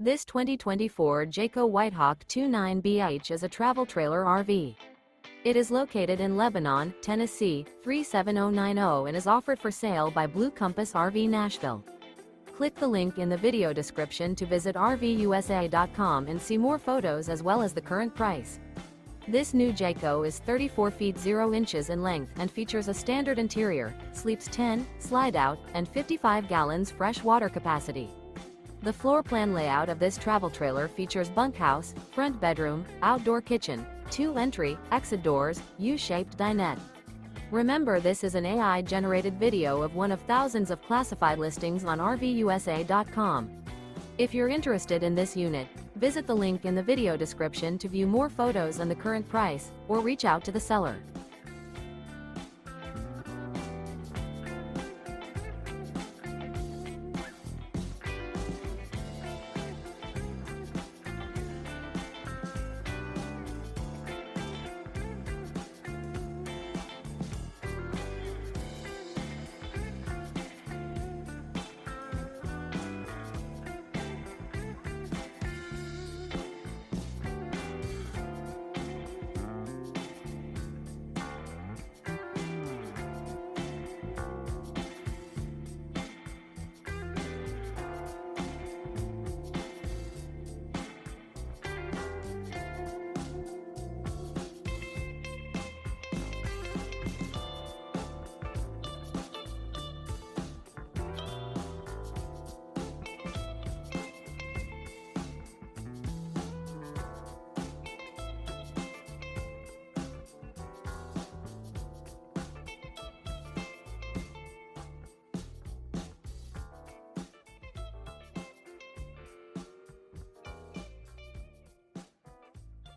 This 2024 Jayco White Hawk 29BH is a travel trailer RV. It is located in Lebanon, Tennessee, 37090 and is offered for sale by Blue Compass RV Nashville. Click the link in the video description to visit RVUSA.com and see more photos as well as the current price. This new Jayco is 34 feet 0 inches in length and features a standard interior, sleeps 10, slide-out, and 55 gallons fresh water capacity. The floor plan layout of this travel trailer features bunkhouse, front bedroom, outdoor kitchen, 2 entry, exit doors, U-shaped dinette. Remember, this is an AI-generated video of one of thousands of classified listings on RVUSA.com. If you're interested in this unit, visit the link in the video description to view more photos and the current price, or reach out to the seller.